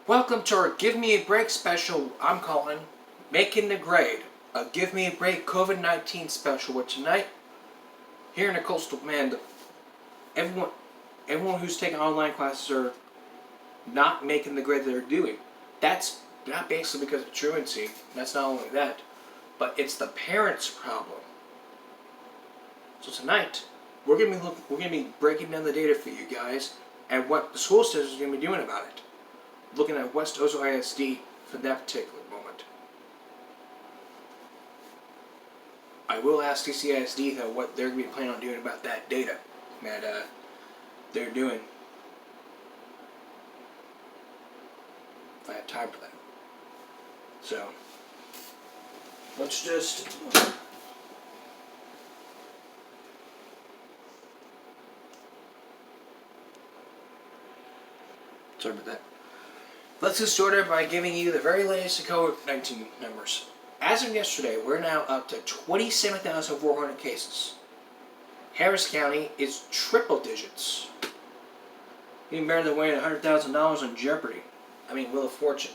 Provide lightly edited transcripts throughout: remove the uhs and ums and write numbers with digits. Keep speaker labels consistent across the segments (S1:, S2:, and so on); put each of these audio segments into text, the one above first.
S1: Welcome to our Give Me a Break special. I'm calling Making the Grade, a Give Me a Break COVID-19 special. Where tonight, here in the coastal command, everyone who's taking online classes are not making the grade that they're doing. That's not basically because of truancy. That's not only that, but it's the parents' problem. So tonight, we're gonna be breaking down the data for you guys and what the school system is gonna be doing about it. Looking at West Ozo ISD for that particular moment. I will ask TCISD though what they're going to be planning on doing about that data that they're doing. If I have time for that. So, let's just... Sorry about that. Let's get started by giving you the very latest COVID-19 numbers. As of yesterday, we're now up to 27,400 cases. Harris County is triple digits. Even better than winning $100,000 on Jeopardy. Wheel of Fortune.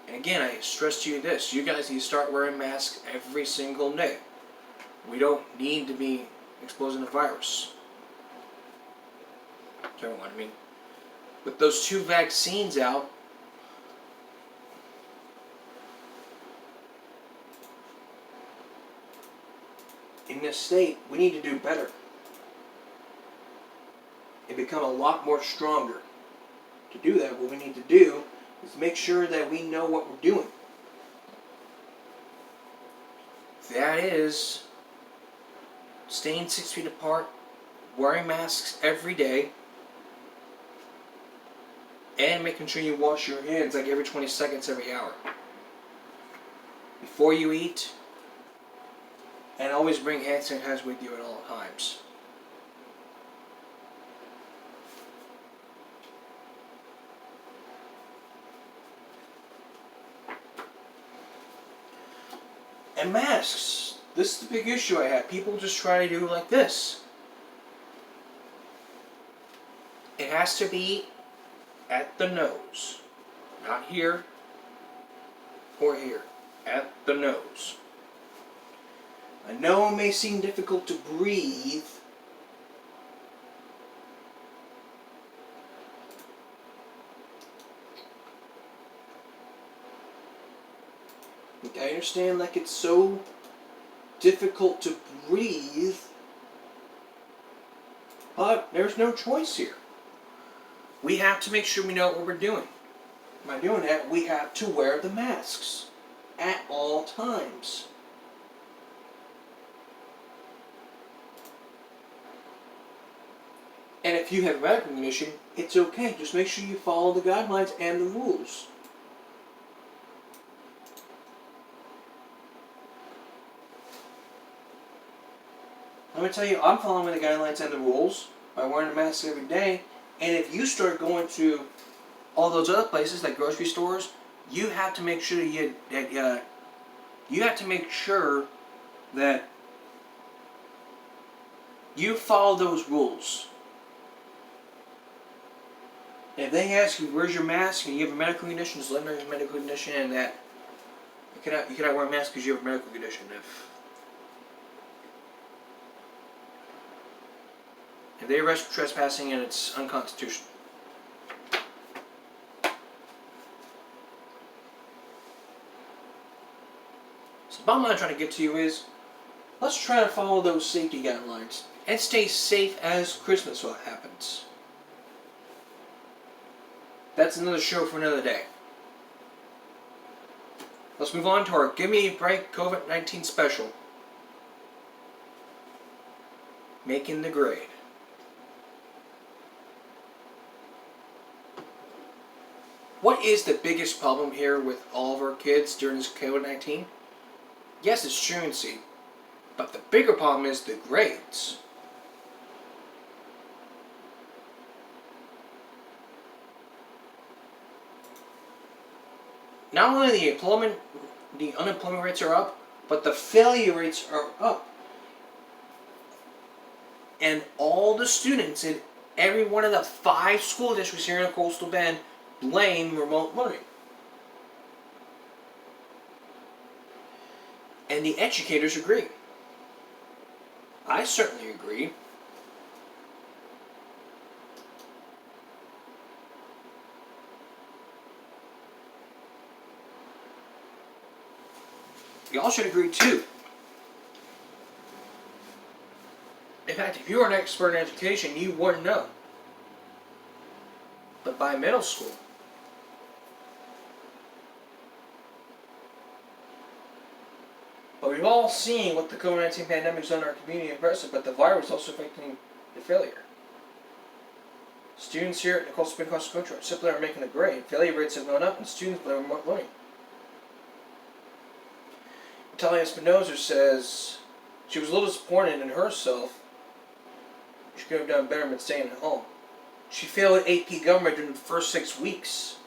S1: And again, I stress to you this. You guys need to start wearing masks every single day. We don't need to be exposing the virus. To everyone, with those 2 vaccines out, in this state, we need to do better and become a lot more stronger. To do that, what we need to do is make sure that we know what we're doing. That is staying 6 feet apart, wearing masks every day, and making sure you wash your hands like every 20 seconds, every hour. Before you eat, and always bring hand sanitizer with you at all times. And masks. This is the big issue I have. People just try to do like this. It has to be at the nose. Not here or here. At the nose. I know it may seem difficult to breathe. I understand like it's so difficult to breathe, but there's no choice here. We have to make sure we know what we're doing. By doing that, we have to wear the masks at all times. And if you have a medical condition, it's okay. Just make sure you follow the guidelines and the rules. Let me tell you, I'm following the guidelines and the rules by wearing a mask every day. And if you start going to all those other places like grocery stores, you have to make sure that you follow those rules. And if they ask you where's your mask and you have a medical condition, just let them know your medical condition and that you cannot wear a mask because you have a medical condition. If they arrest for trespassing, and it's unconstitutional. So the bottom line I'm trying to get to you is, let's try to follow those safety guidelines and stay safe as Christmas happens. That's another show for another day. Let's move on to our Give Me a Break COVID-19 special. Making the Grade. What is the biggest problem here with all of our kids during this COVID-19? Yes, it's truancy, but the bigger problem is the grades. Not only the unemployment rates are up, but the failure rates are up. And all the students in every one of the 5 school districts here in Coastal Bend blame remote learning. And the educators agree. I certainly agree. Y'all should agree too. In fact, if you were an expert in education, you wouldn't know. But by middle school, but we've all seen what the COVID-19 pandemic has done in our community and impressive, but the virus is also affecting the failure. Students here at the Coastal Bend Cross Country simply aren't making the grade. Failure rates have gone up, and students blame remote learning. Natalia Espinosa says she was a little disappointed in herself. She could have done better than staying at home. She failed AP government during the first 6 weeks.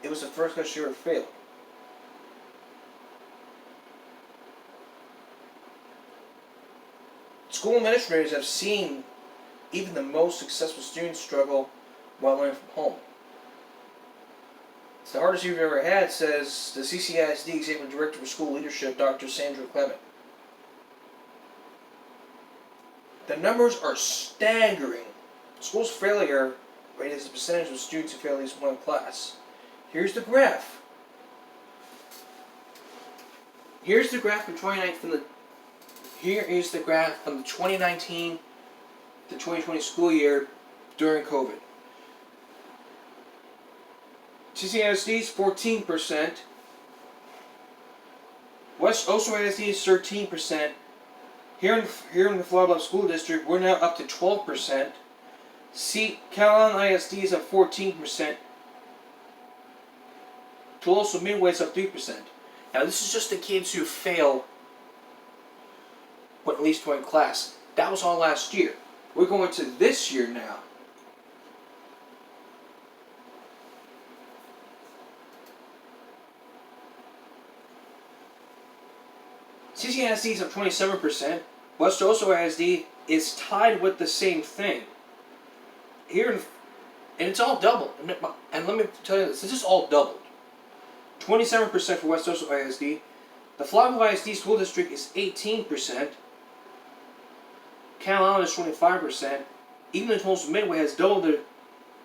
S1: It was the first time she ever failed. School administrators have seen even the most successful students struggle while learning from home. It's the hardest you've ever had, says the CCISD Executive Director for School Leadership, Dr. Sandra Clement. The numbers are staggering. School's failure rate is the percentage of students who fail at least one class. Here's the graph. Here's the graph from 2019 from the. Here is the graph from the 2019 to 2020 school year during COVID. CCISD is 14%. West Oso ISD is 13%. Here in the Flower Bluff School District, we're now up to 12%. Caroline ISD is up 14%. Tuloso Midway is up 3%. Now this is just the kids who fail at least one class. That was all last year. We're going to this year now. CCISD is up 27%. West Oso ISD is tied with the same thing. And it's all doubled. And let me tell you this is all doubled. 27% for West Oso ISD. The Flagler ISD School District is 18%. Cal Island is 25%. Even the Tulsa Midway has doubled their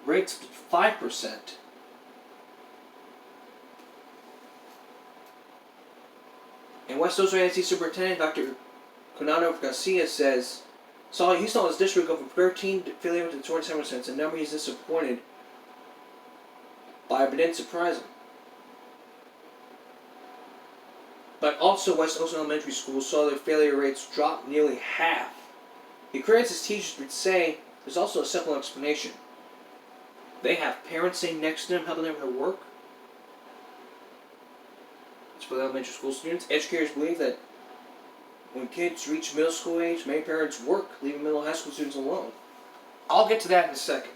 S1: rates to 5%. And West Oso ISD Superintendent Dr. Conado Garcia says, he saw his district go from 13 failure to 27%, a number he's disappointed by, but didn't surprise him. But also West Oso Elementary School saw their failure rates drop nearly half. He credits his teachers would say there's also a simple explanation. They have parents sitting next to them helping them with their work. It's for the elementary school students. Educators believe that when kids reach middle school age, many parents work, leaving middle and high school students alone. I'll get to that in a second.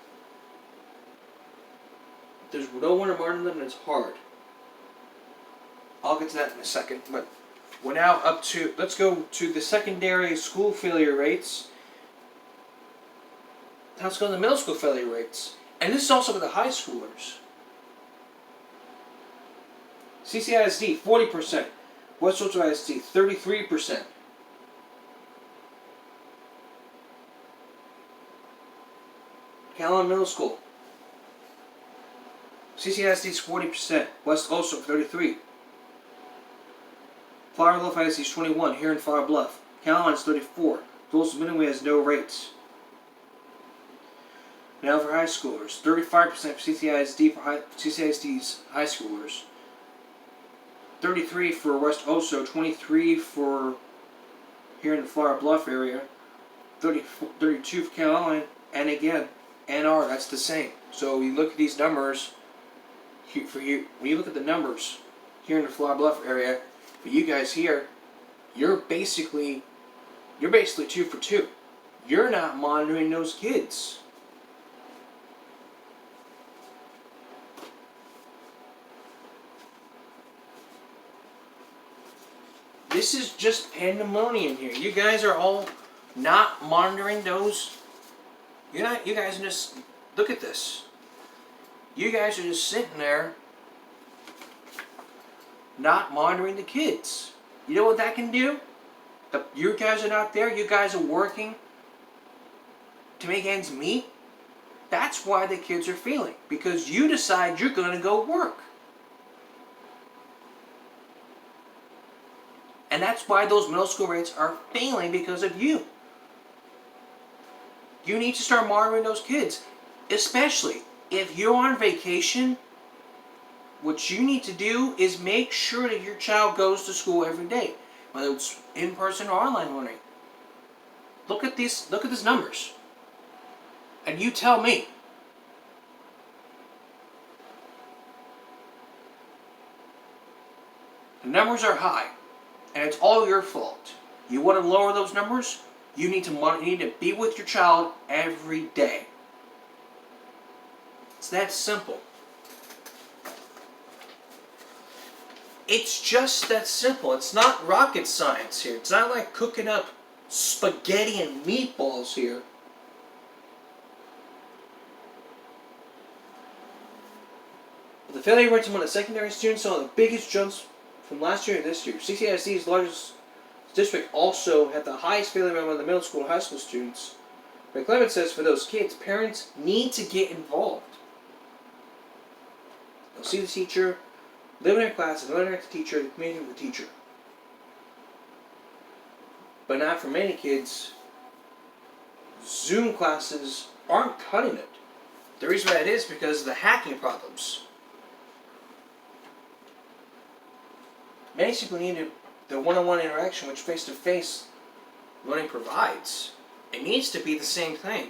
S1: There's no one to monitor them and it's hard. I'll get to that in a second, but we're now up to, let's go to the secondary school failure rates. Now let's go to the middle school failure rates. And this is also for the high schoolers. CCISD, 40%. West Oso ISD, 33%. Calhoun Middle School. CCISD is 40%. West Oso, 33%. Flower Bluff ISD is 21%. Here in Flower Bluff. Calhoun is 34%. Tulsa Midway has no rates. Now for high schoolers, 35% for CCISD for CCISD's high schoolers, 33% for West Oso, 23% for here in the Flower Bluff area, 32% for Caroline, and again, NR, that's the same. So you look at these numbers, when you look at the numbers here in the Flower Bluff area, for you guys here, you're basically 2 for 2. You're not monitoring those kids. This is just pandemonium here. You guys are all not monitoring those You guys just look at this. You guys are just sitting there not monitoring the kids. You know what that can do? You guys are not there. You guys are working to make ends meet. That's why the kids are failing. Because you decide you're going to go work. And that's why those middle school rates are failing, because of you. You need to start monitoring those kids. Especially if you're on vacation, what you need to do is make sure that your child goes to school every day, whether it's in-person or online learning. Look at these numbers. And you tell me. The numbers are high, and it's all your fault. You want to lower those numbers? You need to be with your child every day. It's that simple. It's just that simple. It's not rocket science here. It's not like cooking up spaghetti and meatballs here. The failure rates among the secondary students saw the biggest jumps from last year to this year. CCISD's largest district also had the highest failure rate among the middle school and high school students. But Clement says for those kids, parents need to get involved. They'll see the teacher, live in their classes, learn with the teacher, communicate with the teacher. But not for many kids, Zoom classes aren't cutting it. The reason why it is because of the hacking problems. Many people need the one-on-one interaction which face-to-face learning provides. It needs to be the same thing.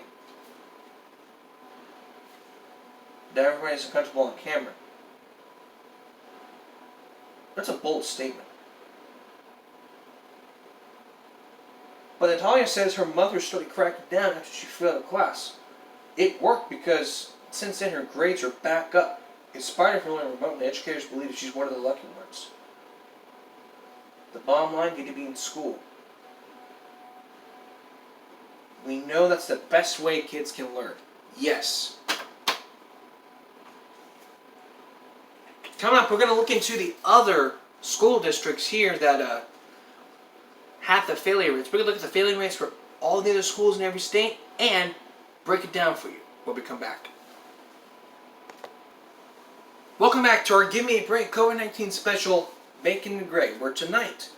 S1: That everybody's comfortable on camera. That's a bold statement. But Natalia says her mother started cracking down after she failed a class. It worked because since then her grades are back up. In spite of her learning remotely, educators believe that she's one of the lucky ones. The bottom line, get to be in school. We know that's the best way kids can learn. Yes. Coming up, we're going to look into the other school districts here that have the failure rates. We're going to look at the failure rates for all the other schools in every state and break it down for you when we come back. Welcome back to our Give Me a Break COVID-19 special, Making the Grade, where tonight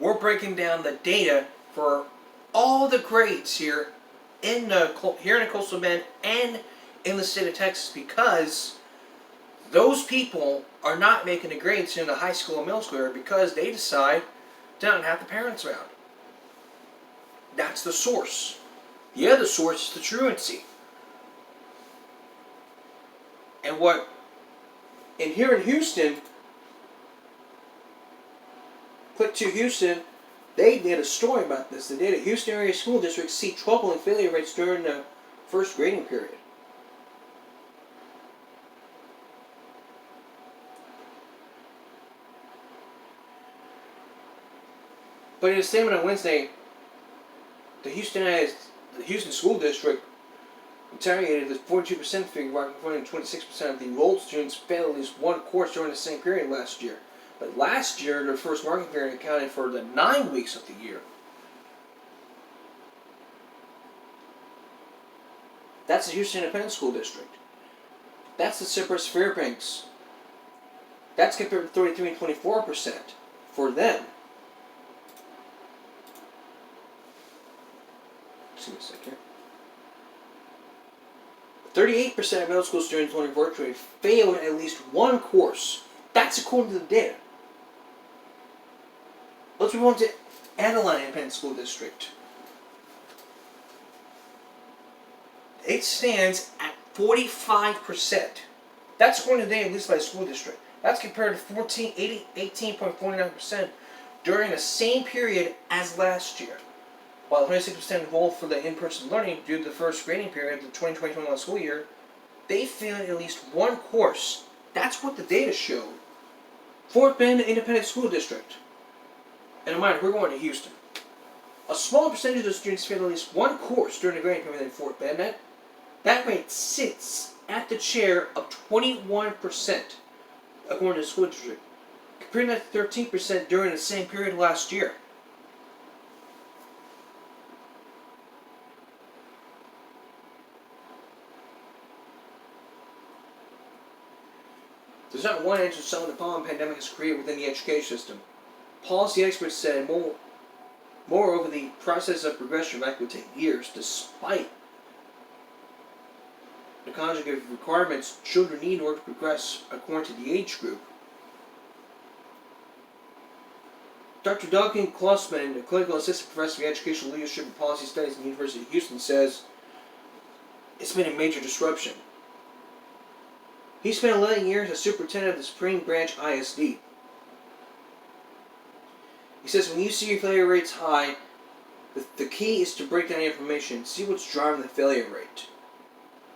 S1: we're breaking down the data for all the grades here in the Coastal Bend and in the state of Texas, because those people are not making the grades in the high school and middle school area because they decide to not have the parents around. That's the source. The other source is the truancy. And here in Houston, Click to Houston, they did a story about this. They did a Houston area school districts see troubling failure rates during the first grading period. But in a statement on Wednesday, the Houston School District interrogated the 42% figure, while confirming 26% of the enrolled students failed at least one course during the same period last year. But last year, their first marking period accounted for the 9 weeks of the year. That's the Houston Independent School District. That's the Cypress Fairbanks. That's compared to 33 and 24% for them. Just give me a sec here. 38% of middle school students learning virtually failed at least one course. That's according to the data. Let's move on to Adeline Independent School District. It stands at 45%. That's according to the data released by the school district. That's compared to 18.49% during the same period as last year. While 26% enrolled for the in-person learning due to the first grading period of the 2020-21 school year, they failed at least one course. That's what the data showed. Fort Bend Independent School District. And mind, we're going to Houston. A small percentage of the students failed at least one course during the grading period in Fort Bend. That rate sits at the chair of 21%, according to the school district, comparing that to 13% during the same period last year. There's not one answer to some of the problem the pandemic has created within the education system. Policy experts said, moreover, the process of progression back would take years, despite the conjugate requirements children need in order to progress according to the age group. Dr. Duncan Klusman, a clinical assistant professor of educational leadership and policy studies at the University of Houston, says it's been a major disruption. He spent 11 years as superintendent of the Spring Branch ISD. He says when you see your failure rates high, the key is to break down the information, see what's driving the failure rate.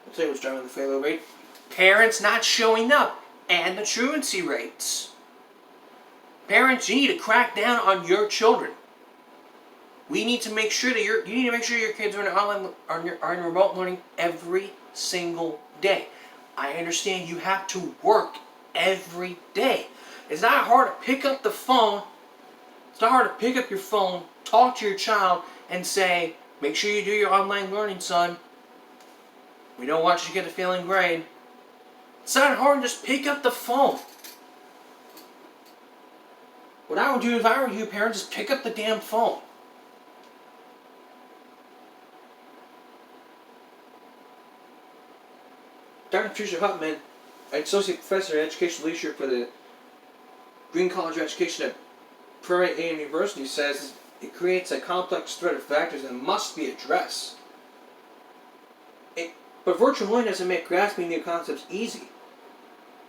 S1: I'll tell you what's driving the failure rate. Parents not showing up and the truancy rates. Parents, you need to crack down on your children. We need to make sure that you need to make sure your kids are in online are in remote learning every single day. I understand you have to work every day. It's not hard to pick up the phone. It's not hard to pick up your phone, talk to your child, and say, make sure you do your online learning, son. We don't want you to get a failing grade. It's not hard to just pick up the phone. What I would do if I were you, parents, is pick up the damn phone. Dr. Patricia Huttman, an associate professor in educational leadership for the Green College of Education at Prairie A&M University, says it creates a complex thread of factors that must be addressed. But virtual learning doesn't make grasping new concepts easy,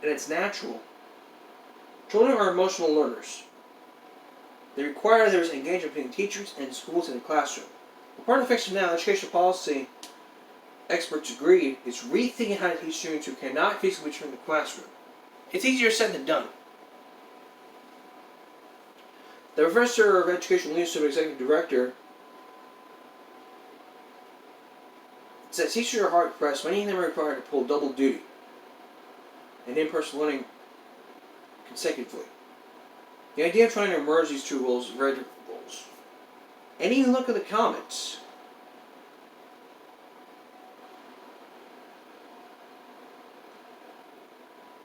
S1: and it's natural. Children are emotional learners. They require there's engagement between teachers and schools in the classroom. Part of the fix now, educational policy experts agreed, is rethinking how to teach students who cannot physically return to the classroom. It's easier said than done. The professor of educational leadership and executive director says teachers are hard pressed. Many of them are required to pull double duty and in-person learning consecutively. The idea of trying to merge these two roles is very different roles. And even look at the comments.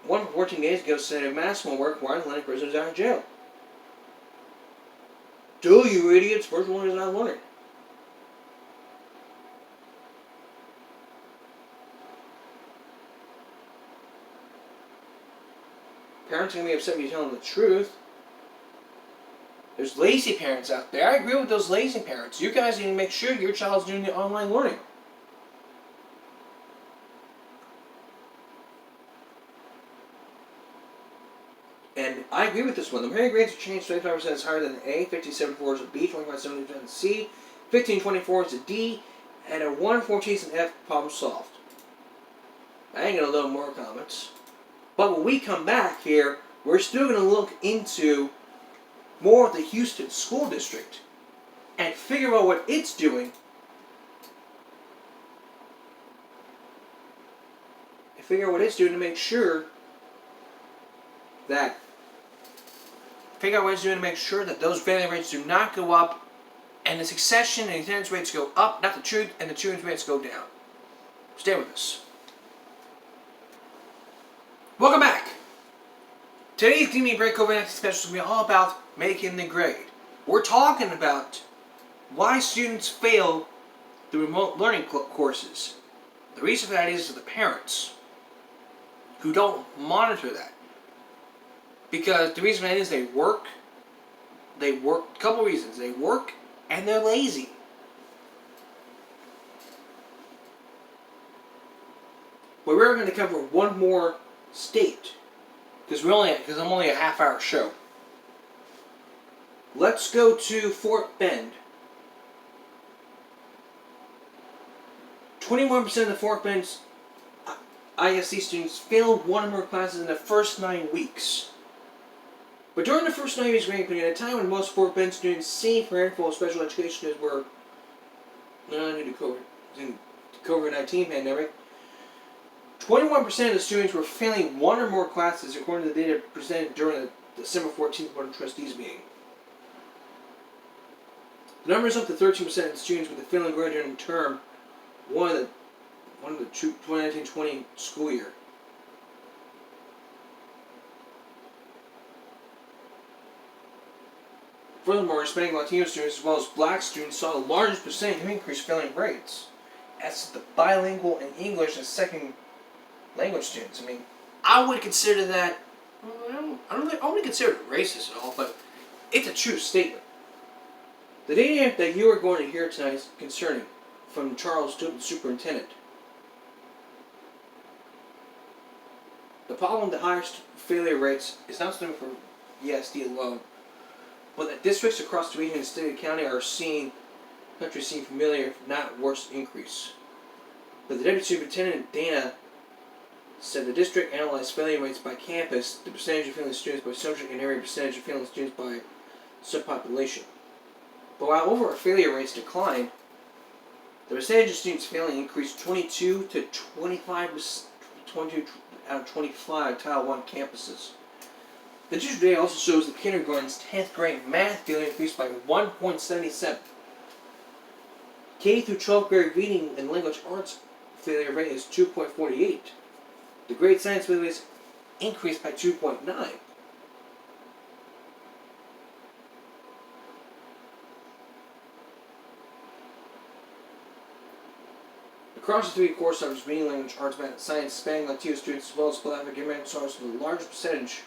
S1: One 14 days ago said if masks won't work, why aren't letting prisoners out of jail? Do you idiots? Virtual learning is not learning. Parents are going to be upset when you tell them the truth. There's lazy parents out there. I agree with those lazy parents. You guys need to make sure your child's doing the online learning. And I agree with this one. The Mary grades are changed. 25% is higher than an A, 57.4 is a B, 25.70 is a C, 15.24 is a D, and a 1.14 is an F. Problem solved. I ain't gonna load more comments. But when we come back here, we're still gonna look into more of the Houston School District and figure out what it's doing. And figure out what it's doing to make sure that those failure rates do not go up and the succession and attendance rates go up, not the truth, and the truth rates go down. Stay with us. Welcome back. Today's Give Me a Break COVID-19 special is going to be all about making the grade. We're talking about why students fail the remote learning courses. The reason for that is the parents who don't monitor that. Because the reason for that is they work, a couple reasons. They work and they're lazy. But we're going to cover one more state. Because I'm only a half-hour show. Let's go to Fort Bend. 21% of the Fort Bend ISD students failed one or more classes in the first 9 weeks. But during the first 9 weeks of grading period, at a time when most Fort Bend students seen for handful of special education students were due to COVID-19 pandemic, 21% of the students were failing one or more classes, according to the data presented during the December 14th Board of Trustees meeting. The number is up to 13% of the students with a failing grade during term one of the 2019-20 school year. Furthermore, Hispanic Latino students as well as black students saw the largest percentage of increase failing grades. As the bilingual and English as second language students. I mean, I would consider that, I wouldn't consider it racist at all, but it's a true statement. The data that you are going to hear tonight is concerning from Charles Stoughton, superintendent. The problem, the highest failure rates, is not stemming from ESD alone, but that districts across the region and state and county are seeing familiar, if not worse, increase. But the Deputy Superintendent, Dana, said the district analyzed failure rates by campus, the percentage of failing students by subject and area, percentage of failing students by subpopulation. But while overall failure rates declined, the percentage of students failing increased 22 to 25, 22 out of 25 Title I campuses. The district data also shows that kindergarten's 10th grade math failure increased by 1.77. K through 12th grade reading and language arts failure rate is 2.48. The grade science failure rate increased by 2.9. Across the three core subjects, reading, language, arts, math, science, Hispanic, Latino students, as well as Black African American students, with the largest percentage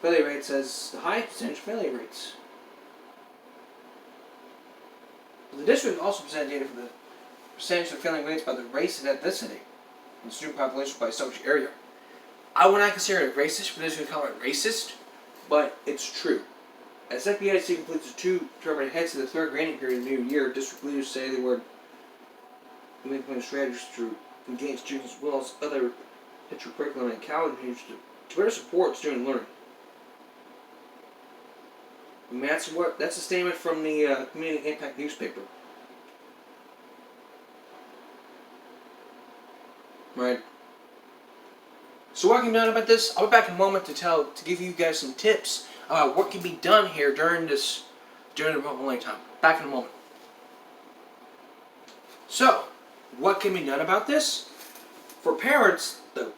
S1: failure rates as the highest percentage failure rates. The district also presented data for the percentage of failing rates by the race and ethnicity and student population by subject area. I would not consider it racist, but this would call it racist, but it's true. As FBIC completes the two-term heads of the third grading period of the new year, district leaders say they were implementing strategies to engage students as well as other extracurricular and college needs to better support student learning. And that's a statement from the Community Impact newspaper. Right. So what can be done about this? I'll be back in a moment to give you guys some tips about what can be done here during the remote learning time. Back in a moment. So, what can be done about this? For parents, the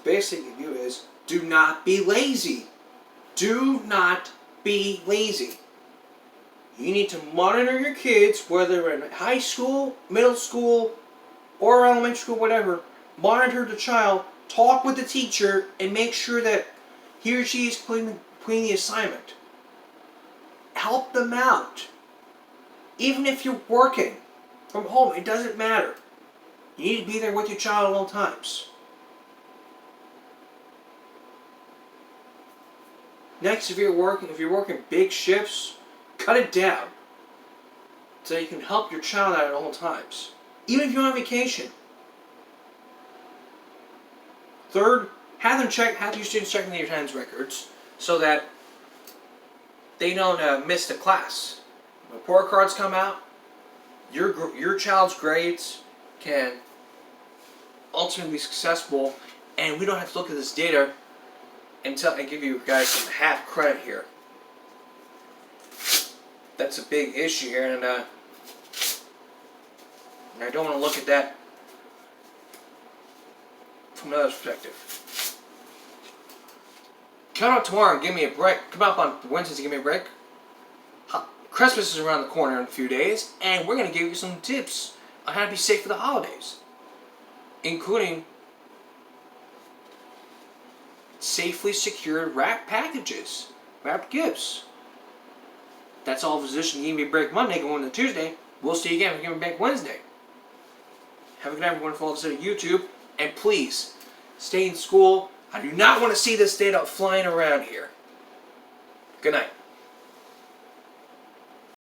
S1: basic view is do not be lazy. Do not be lazy. You need to monitor your kids, whether in high school, middle school, or elementary school, whatever. Monitor the child, talk with the teacher, and make sure that he or she is completing the assignment. Help them out. Even if you're working from home, it doesn't matter. You need to be there with your child at all times. Next, if you're working big shifts, cut it down so you can help your child out at all times, even if you're on vacation. Third, have your students checking their attendance records so that they don't miss the class. When report cards come out, your child's grades can ultimately be successful, and we don't have to look at this data until I give you guys some half credit here. That's a big issue here, and I don't want to look at that from another perspective. Come out tomorrow and give me a break. Come out on Wednesdays and give me a break. Christmas is around the corner in a few days, and we're going to give you some tips on how to be safe for the holidays, including safely secured wrapped packages, wrapped gifts. That's all, physician. Give me a break Monday, going to Tuesday. We'll see you again. Give me a break Wednesday. Have a good night, everyone. Follow us on YouTube, and please stay in school. I do not want to see this data flying around here. Good night.